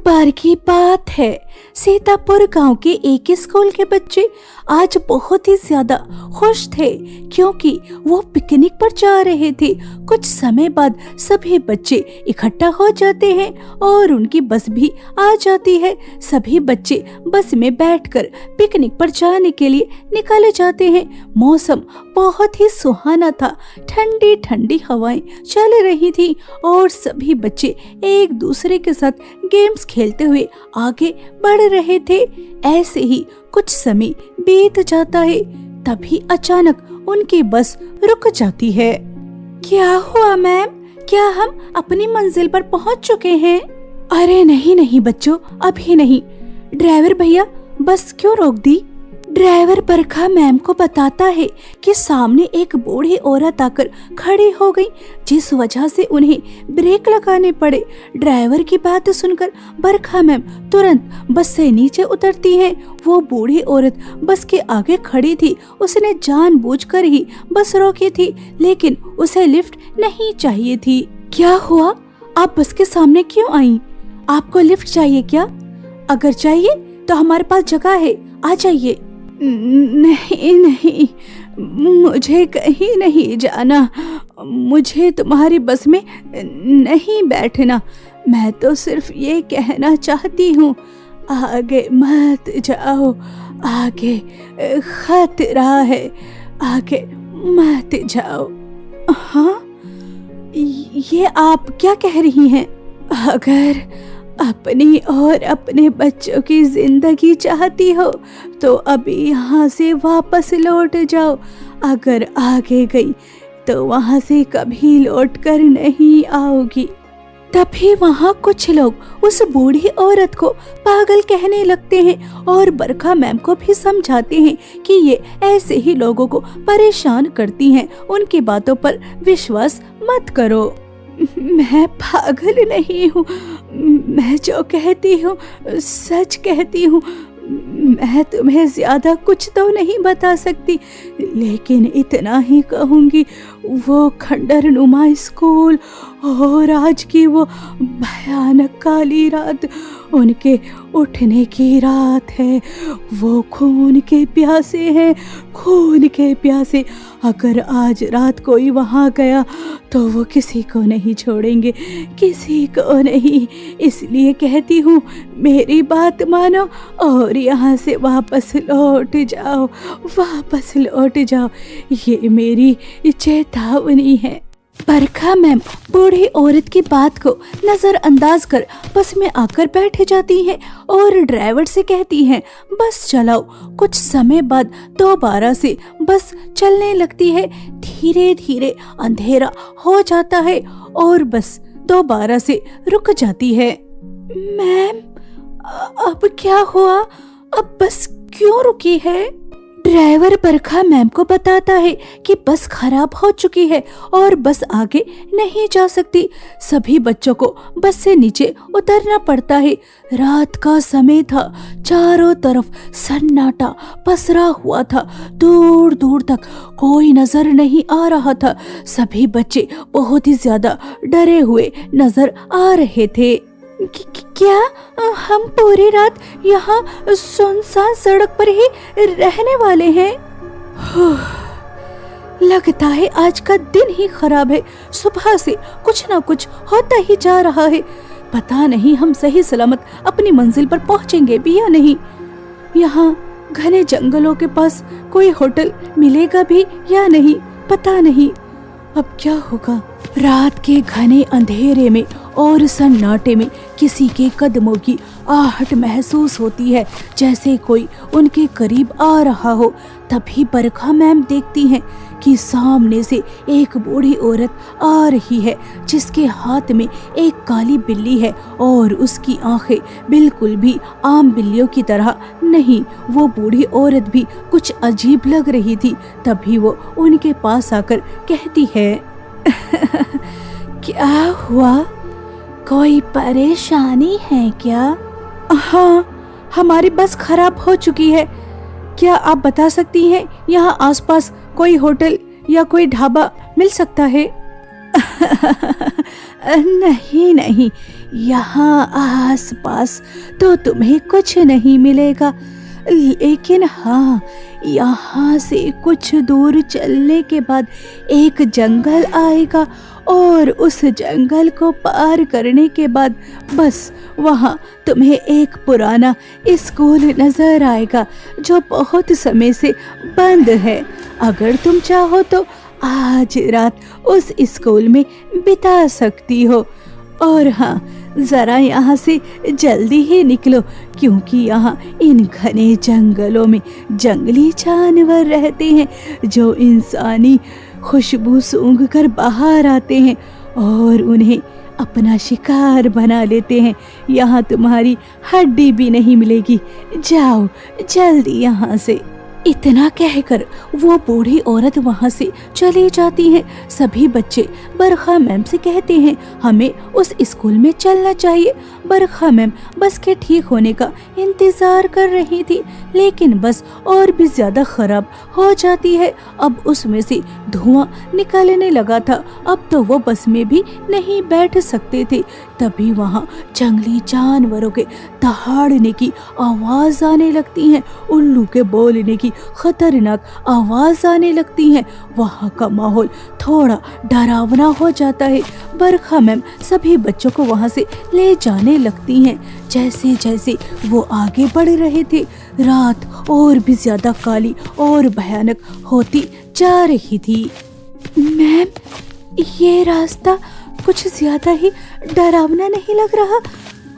बार की बात है, सीतापुर गांव के एक स्कूल के बच्चे आज बहुत ही ज्यादा खुश थे क्योंकि वो पिकनिक पर जा रहे थे। कुछ समय बाद सभी बच्चे इकट्ठा हो जाते हैं और उनकी बस भी आ जाती है। सभी बच्चे बस में बैठकर पिकनिक पर जाने के लिए निकल जाते हैं। मौसम बहुत ही सुहाना था, ठंडी ठंडी हवाएं चल रही थी और सभी बच्चे एक दूसरे के साथ गेम्स खेलते हुए आगे बढ़ रहे थे। ऐसे ही कुछ समय बीत जाता है, तभी अचानक उनकी बस रुक जाती है। क्या हुआ मैम, क्या हम अपनी मंजिल पर पहुंच चुके हैं? अरे नहीं नहीं बच्चों, अभी नहीं। ड्राइवर भैया बस क्यों रोक दी? ड्राइवर बरखा मैम को बताता है कि सामने एक बूढ़ी औरत आकर खड़ी हो गई, जिस वजह से उन्हें ब्रेक लगाने पड़े। ड्राइवर की बात सुनकर बरखा मैम तुरंत बस से नीचे उतरती है। वो बूढ़ी औरत बस के आगे खड़ी थी, उसने जानबूझकर ही बस रोकी थी, लेकिन उसे लिफ्ट नहीं चाहिए थी। क्या हुआ, आप बस के सामने क्यों आई? आपको लिफ्ट चाहिए क्या? अगर चाहिए तो हमारे पास जगह है, आ जाइए। नहीं नहीं, मुझे कहीं नहीं जाना, मुझे तुम्हारी बस में नहीं बैठना। मैं तो सिर्फ ये कहना चाहती हूँ, आगे मत जाओ, आगे खतरा है, आगे मत जाओ। हाँ, ये आप क्या कह रही हैं? अगर अपनी और अपने बच्चों की जिंदगी चाहती हो तो अभी यहाँ से वापस लौट जाओ। अगर आगे गई तो वहाँ से कभी लौट कर नहीं आओगी। तभी वहाँ कुछ लोग उस बूढ़ी औरत को पागल कहने लगते हैं और बरखा मैम को भी समझाते हैं कि ये ऐसे ही लोगों को परेशान करती हैं, उनकी बातों पर विश्वास मत करो। मैं पागल नहीं हूँ, मैं जो कहती हूँ सच कहती हूँ। मैं तुम्हें ज्यादा कुछ तो नहीं बता सकती, लेकिन इतना ही कहूँगी, वो खंडर नुमा स्कूल और आज की वो भयानक काली रात उनके उठने की रात है। वो खून के प्यासे हैं, खून के प्यासे। अगर आज रात कोई वहाँ गया तो वो किसी को नहीं छोड़ेंगे, किसी को नहीं। इसलिए कहती हूँ, मेरी बात मानो और यहाँ से वापस लौट जाओ, वापस लौट जाओ। ये मेरी चेतावनी है। बरखा मैम बूढ़ी औरत की बात को नजरअंदाज कर बस में आकर बैठ जाती है और ड्राइवर से कहती है, बस चलाओ। कुछ समय बाद दोबारा से बस चलने लगती है। धीरे धीरे अंधेरा हो जाता है और बस दोबारा से रुक जाती है। मैम अब क्या हुआ, अब बस क्यों रुकी है? ड्राइवर बरखा मैम को बताता है कि बस खराब हो चुकी है और बस आगे नहीं जा सकती। सभी बच्चों को बस से नीचे उतरना पड़ता है। रात का समय था, चारों तरफ सन्नाटा पसरा हुआ था, दूर दूर तक कोई नजर नहीं आ रहा था। सभी बच्चे बहुत ही ज्यादा डरे हुए नजर आ रहे थे। क्या हम पूरी रात यहाँ सुनसान सड़क पर ही रहने वाले हैं? लगता है आज का दिन ही खराब है। सुबह से कुछ ना कुछ होता ही जा रहा है। पता नहीं हम सही सलामत अपनी मंजिल पर पहुँचेंगे भी या नहीं। यहाँ घने जंगलों के पास कोई होटल मिलेगा भी या नहीं, पता नहीं। अब क्या होगा? रात के घने अंधेरे में और सन्नाटे में किसी के कदमों की आहट महसूस होती है, जैसे कोई उनके करीब आ रहा हो। तभी बरखा मैम देखती हैं कि सामने से एक बूढ़ी औरत आ रही है, जिसके हाथ में एक काली बिल्ली है और उसकी आंखें बिल्कुल भी आम बिल्लियों की तरह नहीं। वो बूढ़ी औरत भी कुछ अजीब लग रही थी। तभी वो उनके पास आकर कहती है, क्या हुआ, कोई परेशानी है क्या? हाँ, हमारी बस खराब हो चुकी है। क्या आप बता सकती हैं यहाँ आसपास कोई होटल या कोई ढाबा मिल सकता है? नहीं नहीं, यहाँ आसपास तो तुम्हें कुछ नहीं मिलेगा, लेकिन हाँ, यहाँ से कुछ दूर चलने के बाद एक जंगल आएगा और उस जंगल को पार करने के बाद बस वहाँ तुम्हें एक पुराना स्कूल नजर आएगा जो बहुत समय से बंद है। अगर तुम चाहो तो आज रात उस स्कूल में बिता सकती हो। और हाँ, जरा यहाँ से जल्दी ही निकलो, क्योंकि यहाँ इन घने जंगलों में जंगली जानवर रहते हैं जो इंसानी खुशबू सूंघ कर बाहर आते हैं और उन्हें अपना शिकार बना लेते हैं। यहाँ तुम्हारी हड्डी भी नहीं मिलेगी, जाओ जल्दी यहाँ से। इतना कहकर वो बूढ़ी औरत वहाँ से चली जाती है। सभी बच्चे बरखा मैम से कहते हैं हमें उस स्कूल में चलना चाहिए। बरखा मैम बस के ठीक होने का इंतजार कर रही थी, लेकिन बस और भी ज्यादा खराब हो जाती है। अब उसमें से धुआं निकलने लगा था। अब तो वो बस में भी नहीं बैठ सकते थे। तभी वहाँ जंगली जानवरों के दहाड़ने की आवाज आने लगती है, उल्लू के बोलने की खतरनाक आवाज आने लगती है। वहाँ का माहौल थोड़ा डरावना हो जाता है। बरखा मैम सभी बच्चों को वहाँ से ले जाने लगती हैं। जैसे जैसे वो आगे बढ़ रहे थे, रात और भी ज्यादा काली और भयानक होती जा रही थी। मैम, ये रास्ता कुछ ज्यादा ही डरावना नहीं लग रहा?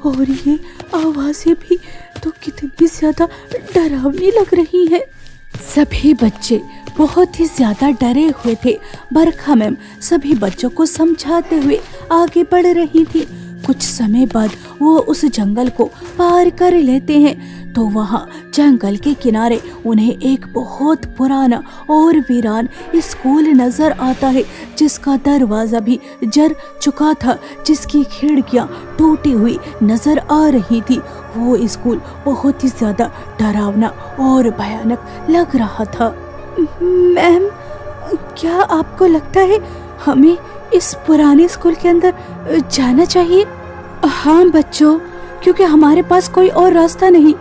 और ये आवाजें भी तो कितनी ज्यादा डरावनी लग रही है। सभी बच्चे बहुत ही ज्यादा डरे हुए थे। बरखा मैम सभी बच्चों को समझाते हुए आगे बढ़ रही थी। कुछ समय बाद वो उस जंगल को पार कर लेते हैं तो वहाँ जंगल के किनारे उन्हें एक बहुत पुराना और वीरान स्कूल नजर आता है, जिसका दरवाजा भी जर चुका था, जिसकी खिड़कियाँ टूटी हुई नजर आ रही थी। वो स्कूल बहुत ही ज्यादा डरावना और भयानक लग रहा था। मैम, क्या आपको लगता है हमें इस पुराने स्कूल के अंदर जाना चाहिए? हाँ बच्चों, क्योंकि हमारे पास कोई और रास्ता नहीं।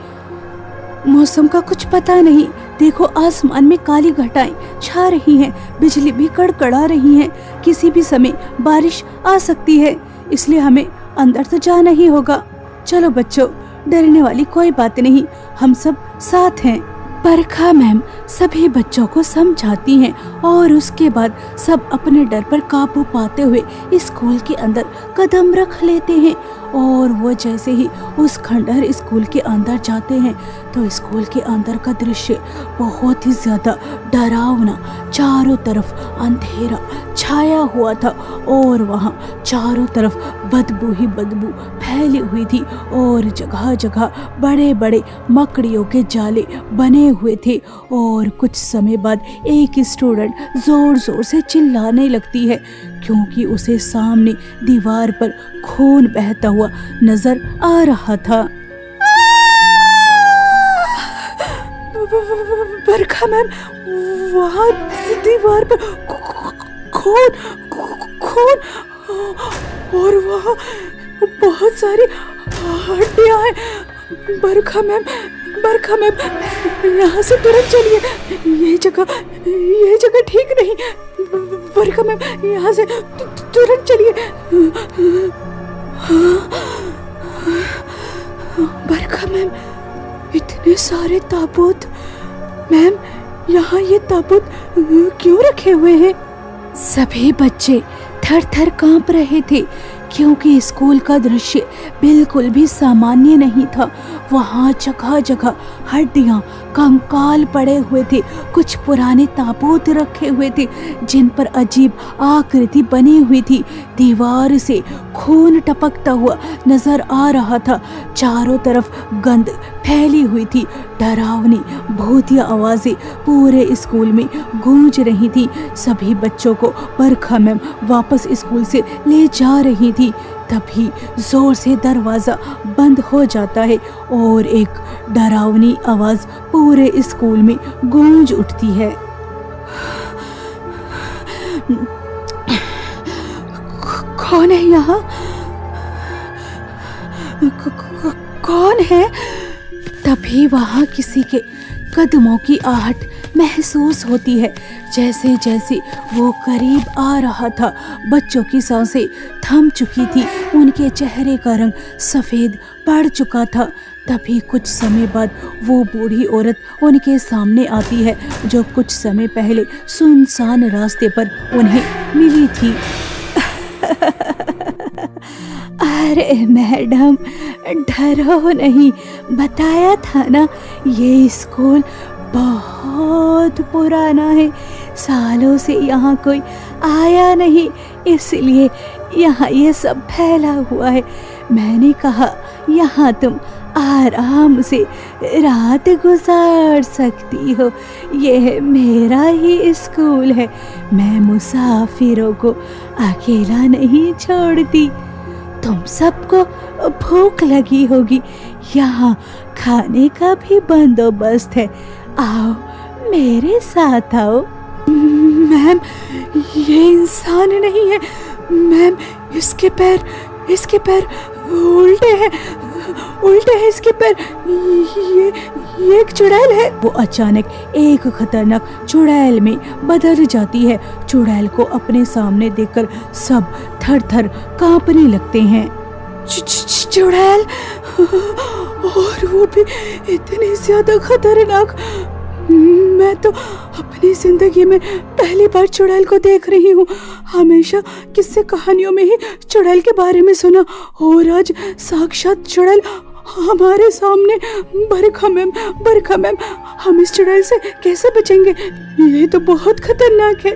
मौसम का कुछ पता नहीं, देखो आसमान में काली घटाएं छा रही हैं, बिजली भी कड़कड़ा रही है, किसी भी समय बारिश आ सकती है, इसलिए हमें अंदर तो जाना ही होगा। चलो बच्चों, डरने वाली कोई बात नहीं, हम सब साथ हैं। बरखा मैम सभी बच्चों को समझाती हैं और उसके बाद सब अपने डर पर काबू पाते हुए स्कूल के अंदर कदम रख लेते हैं। और वो जैसे ही उस खंडहर स्कूल के अंदर जाते हैं तो स्कूल के अंदर का दृश्य बहुत ही ज्यादा डरावना, चारों तरफ अंधेरा छाया हुआ था और वहाँ चारों तरफ बदबू ही बदबू फैली हुई थी और जगह जगह बड़े बड़े मकड़ियों के जाले बने हुए थे। और कुछ समय बाद एक स्टूडेंट जोर जोर से चिल्लाने लगती है, क्योंकि उसे सामने दीवार पर खून बहता हुआ नजर आ रहा था। बरखा मैम, वहाँ दीवार पर खून खून और वहाँ बहुत सारी हड्डियाँ हैं। बरखा मैम, यहाँ से तुरंत चलिए, ये जगह ठीक नहीं। बरखा मैम, यहाँ से तुरंत चलिए। बरखा मैम, इतने सारे ताबूत। मैम, यहाँ ये ताबूत क्यों रखे हुए हैं? सभी बच्चे थर थर कांप रहे थे, क्योंकि स्कूल का दृश्य बिल्कुल भी सामान्य नहीं था। वहाँ जगह जगह हड्डियाँ, कंकाल पड़े हुए थे, कुछ पुराने ताबूत रखे हुए थे जिन पर अजीब आकृति बनी हुई थी। दीवार से खून टपकता हुआ नजर आ रहा था। चारों तरफ गंध फैली हुई थी। डरावनी भूतिया आवाजें पूरे स्कूल में गूंज रही थी। सभी बच्चों को बरखा मैम वापस स्कूल से ले जा रही थी। तभी जोर से दरवाजा बंद हो जाता है और एक डरावनी आवाज पूरे स्कूल में गूंज उठती है। कौन है यहाँ? कौन है? तभी वहां किसी के कदमों की आहट महसूस होती है। जैसे जैसे वो करीब आ रहा था, बच्चों की सांसें थम चुकी थी, उनके चेहरे का रंग सफेद पड़ चुका था। तभी कुछ समय बाद वो बूढ़ी औरत उनके सामने आती है, जो कुछ समय पहले सुनसान रास्ते पर उन्हें मिली थी। अरे मैडम, डरो नहीं, बताया था ना, ये स्कूल बहुत पुराना है, सालों से यहाँ कोई आया नहीं, इसलिए यहाँ ये सब फैला हुआ है। मैंने कहा यहाँ तुम आराम से रात गुजार सकती हो, ये मेरा ही स्कूल है, मैं मुसाफिरों को अकेला नहीं छोड़ती। तुम सबको भूख लगी होगी, यहाँ खाने का भी बंदोबस्त है, आओ मेरे साथ आओ। मैम, ये इंसान नहीं है मैम, इसके पैर उल्टे हैं इसके पैर, ये एक चुड़ैल है। वो अचानक एक खतरनाक चुड़ैल में बदल जाती है। चुड़ैल को अपने सामने देखकर सब थर थर कांपने लगते हैं। चुड़ैल, और वो भी इतनी ज्यादा खतरनाक। मैं तो अपनी जिंदगी में पहली बार चुड़ैल को देख रही हूँ। हमेशा किस्से कहानियों में ही चुड़ैल के बारे में सुना, और आज साक्षात चुड़ैल हमारे सामने। बरखा मैम, हम इस चुड़ैल से कैसे बचेंगे? ये तो बहुत खतरनाक है।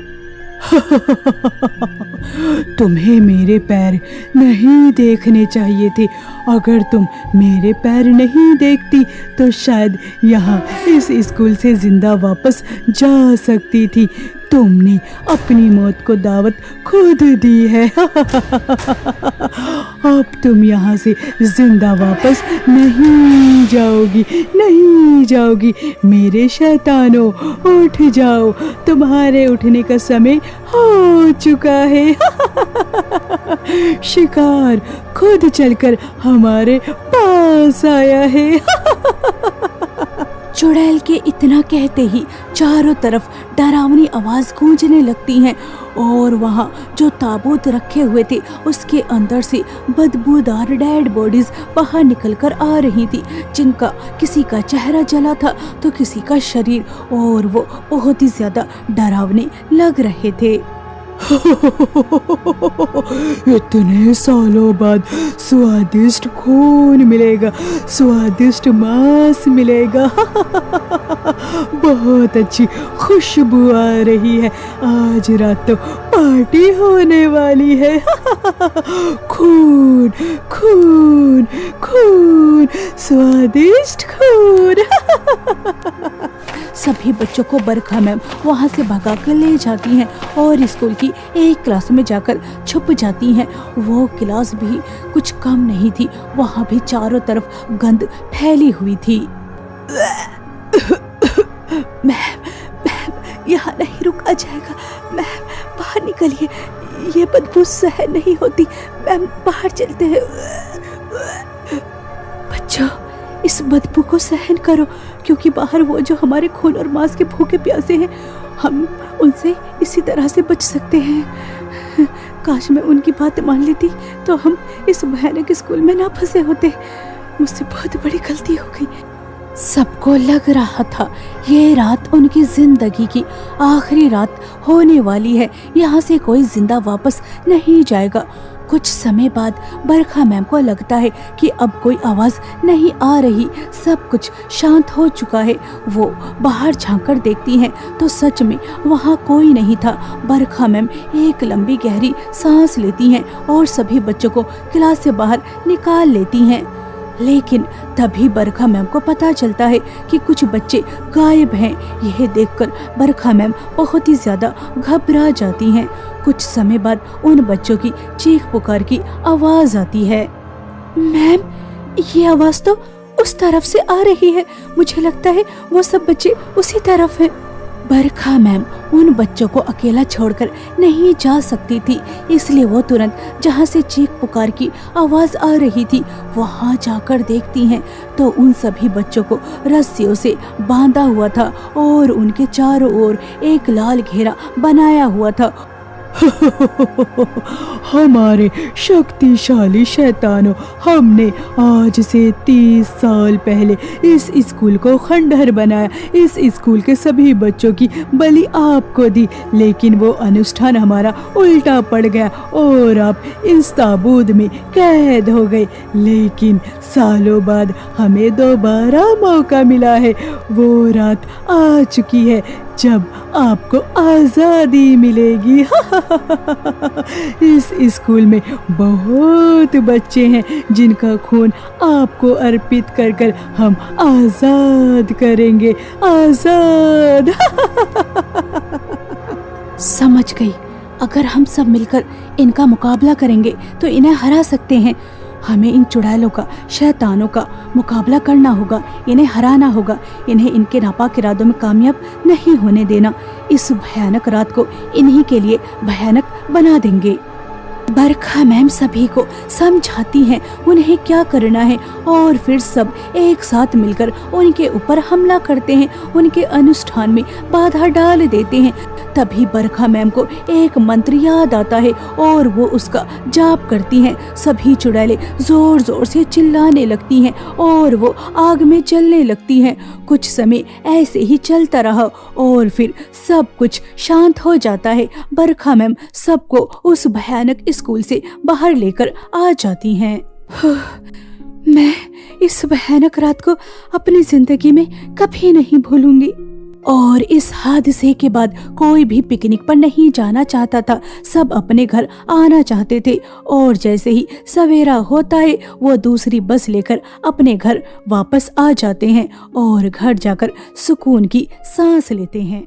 तुम्हें मेरे पैर नहीं देखने चाहिए थे। अगर तुम मेरे पैर नहीं देखती तो शायद यहाँ इस स्कूल से जिंदा वापस जा सकती थी। तुमने अपनी मौत को दावत खुद दी है। अब तुम यहाँ से जिंदा वापस नहीं जाओगी। मेरे शैतानों, उठ जाओ, तुम्हारे उठने का समय हो चुका है। शिकार खुद चलकर हमारे पास आया है। चुड़ैल के इतना कहते ही चारों तरफ डरावनी आवाज गूंजने लगती हैं, और वहाँ जो ताबूत रखे हुए थे उसके अंदर से बदबूदार डेड बॉडीज बाहर निकलकर आ रही थी, जिनका किसी का चेहरा जला था तो किसी का शरीर, और वो बहुत ही ज्यादा डरावने लग रहे थे। इतने सालों बाद स्वादिष्ट खून मिलेगा, स्वादिष्ट मांस मिलेगा। बहुत अच्छी खुशबू आ रही है। आज रात तो पार्टी होने वाली है। खून खून खून, स्वादिष्ट खून। सभी बच्चों को बरखा मैम वहाँ से भगा कर ले जाती हैं और स्कूल की एक क्लास में जाकर छुप जाती हैं। वो क्लास भी कुछ कम नहीं थी, वहाँ भी चारों तरफ गंद फैली हुई थी। मैम, यहाँ नहीं रुका जाएगा, मैम बाहर निकलिए, ये बदबू सहन नहीं होती, मैम बाहर चलते हैं। बच्चों, इस बदबू को सहन करो, क्योंकि बाहर वो जो हमारे खून और मांस के भूखे प्यासे हैं, हम उनसे इसी तरह से बच सकते हैं। काश मैं उनकी बात मान लेती तो हम इस भयानक स्कूल में ना फंसे होते। मुझसे बहुत बड़ी गलती हो गई। सबको लग रहा था ये रात उनकी जिंदगी की आखिरी रात होने वाली है, यहाँ से कोई जिंदा वापस नहीं जाएगा। कुछ समय बाद बरखा मैम को लगता है कि अब कोई आवाज नहीं आ रही, सब कुछ शांत हो चुका है। वो बाहर झांककर देखती हैं तो सच में वहाँ कोई नहीं था। बरखा मैम एक लंबी गहरी सांस लेती हैं और सभी बच्चों को क्लास से बाहर निकाल लेती हैं। लेकिन तभी बरखा मैम को पता चलता है कि कुछ बच्चे गायब हैं। यह देखकर बरखा मैम बहुत ही ज्यादा घबरा जाती हैं। कुछ समय बाद उन बच्चों की चीख पुकार की आवाज आती है। मैम, ये आवाज तो उस तरफ से आ रही है, मुझे लगता है वो सब बच्चे उसी तरफ हैं। बरखा मैम उन बच्चों को अकेला छोड़कर नहीं जा सकती थी, इसलिए वो तुरंत जहाँ से चीख पुकार की आवाज आ रही थी वहाँ जाकर देखती हैं तो उन सभी बच्चों को रस्सियों से बांधा हुआ था और उनके चारों ओर एक लाल घेरा बनाया हुआ था। हमारे शक्तिशाली शैतानों, हमने आज से 30 साल पहले इस स्कूल को खंडहर बनाया, इस स्कूल के सभी बच्चों की बलि आपको दी, लेकिन वो अनुष्ठान हमारा उल्टा पड़ गया और आप इस ताबूत में कैद हो गए। लेकिन सालों बाद हमें दोबारा मौका मिला है। वो रात आ चुकी है जब आपको आज़ादी मिलेगी। इस स्कूल में बहुत बच्चे हैं जिनका खून आपको अर्पित कर कर हम आज़ाद करेंगे, आज़ाद। समझ गई, अगर हम सब मिलकर इनका मुकाबला करेंगे तो इन्हें हरा सकते हैं। हमें इन चुड़ैलों का, शैतानों का मुकाबला करना होगा, इन्हें हराना होगा, इन्हें इनके नापाक इरादों में कामयाब नहीं होने देना। इस भयानक रात को इन्हीं के लिए भयानक बना देंगे। बरखा मैम सभी को समझाती हैं उन्हें क्या करना है और फिर सब एक साथ मिलकर उनके ऊपर हमला करते हैं, उनके अनुष्ठान में बाधा डाल देते हैं। तभी बरखा मैम को एक मंत्र याद आता है और वो उसका जाप करती हैं। सभी चुड़ैलें जोर जोर से चिल्लाने लगती हैं और वो आग में जलने लगती हैं। कुछ समय ऐसे ही चलता रहा और फिर सब कुछ शांत हो जाता है। बरखा मैम सबको उस भयानक स्कूल से बाहर लेकर आ जाती हैं। मैं इस भयानक रात को अपनी जिंदगी में कभी नहीं भूलूंगी। और इस हादसे के बाद कोई भी पिकनिक पर नहीं जाना चाहता था, सब अपने घर आना चाहते थे। और जैसे ही सवेरा होता है वो दूसरी बस लेकर अपने घर वापस आ जाते हैं और घर जाकर सुकून की सांस लेते हैं।